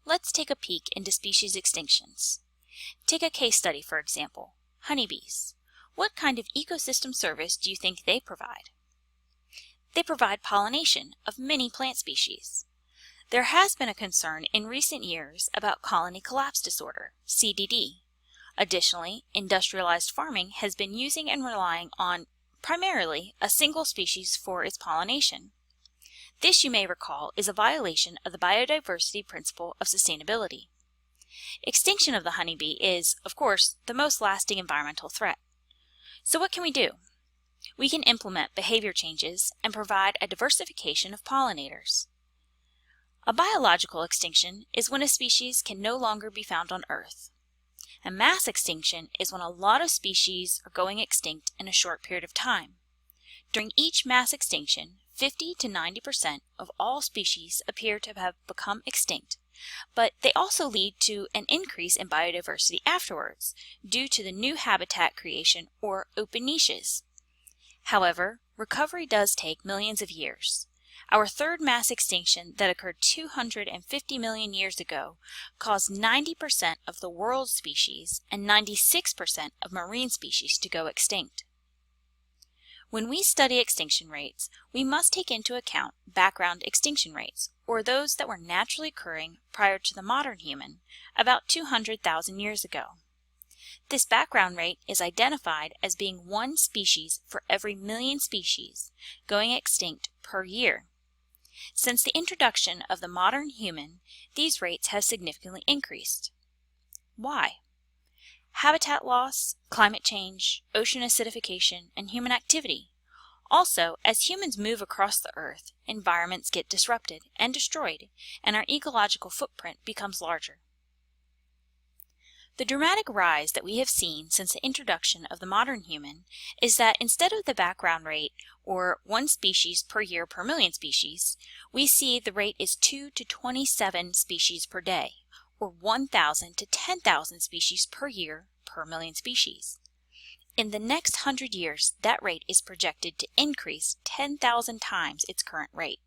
let's take a peek into species extinctions. Take a case study, for example, honeybees. What kind of ecosystem service do you think they provide? They provide pollination of many plant species. There has been a concern in recent years about colony collapse disorder, CDD. Additionally, industrialized farming has been using and relying on primarily a single species for its pollination. This, you may recall, is a violation of the biodiversity principle of sustainability. Extinction of the honeybee is, of course, the most lasting environmental threat. So what can we do? We can implement behavior changes and provide a diversification of pollinators. A biological extinction is when a species can no longer be found on Earth. A mass extinction is when a lot of species are going extinct in a short period of time. During each mass extinction, 50 to 90% of all species appear to have become extinct, but they also lead to an increase in biodiversity afterwards due to the new habitat creation or open niches. However, recovery does take millions of years. Our third mass extinction that occurred 250 million years ago caused 90% of the world's species and 96% of marine species to go extinct. When we study extinction rates, we must take into account background extinction rates, or those that were naturally occurring prior to the modern human, about 200,000 years ago. This background rate is identified as being one species for every million species going extinct per year. Since the introduction of the modern human, these rates have significantly increased. Why? Habitat loss, climate change, ocean acidification, and human activity. Also, as humans move across the Earth, environments get disrupted and destroyed, and our ecological footprint becomes larger. The dramatic rise that we have seen since the introduction of the modern human is that instead of the background rate, or one species per year per million species, we see the rate is 2 to 27 species per day, or 1,000 to 10,000 species per year per million species. In the next 100 years, that rate is projected to increase 10,000 times its current rate.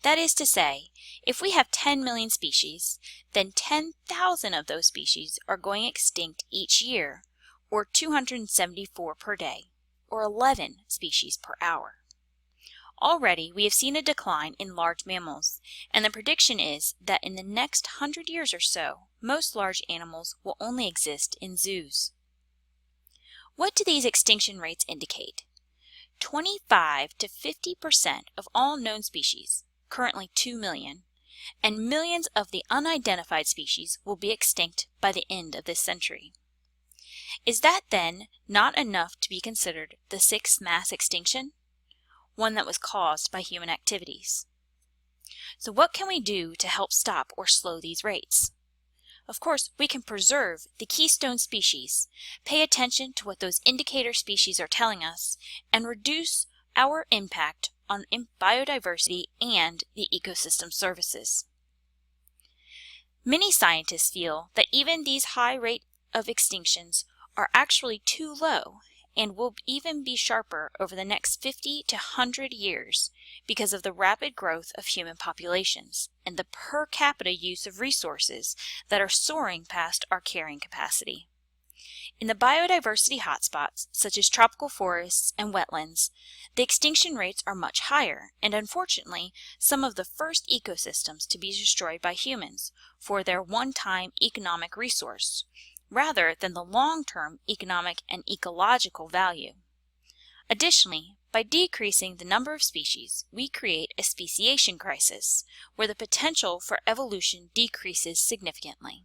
That is to say, if we have 10 million species, then 10,000 of those species are going extinct each year, or 274 per day, or 11 species per hour. Already, we have seen a decline in large mammals, and the prediction is that in the next 100 years or so, most large animals will only exist in zoos. What do these extinction rates indicate? 25 to 50% of all known species, currently 2 million, and millions of the unidentified species will be extinct by the end of this century. Is that then not enough to be considered the sixth mass extinction? One that was caused by human activities. So what can we do to help stop or slow these rates? Of course, we can preserve the keystone species, pay attention to what those indicator species are telling us, and reduce our impact on biodiversity and the ecosystem services. Many scientists feel that even these high rates of extinctions are actually too low and will even be sharper over the next 50 to 100 years because of the rapid growth of human populations and the per capita use of resources that are soaring past our carrying capacity. In the biodiversity hotspots, such as tropical forests and wetlands, the extinction rates are much higher, and unfortunately, some of the first ecosystems to be destroyed by humans for their one-time economic resource, rather than the long-term economic and ecological value. Additionally, by decreasing the number of species, we create a speciation crisis, where the potential for evolution decreases significantly.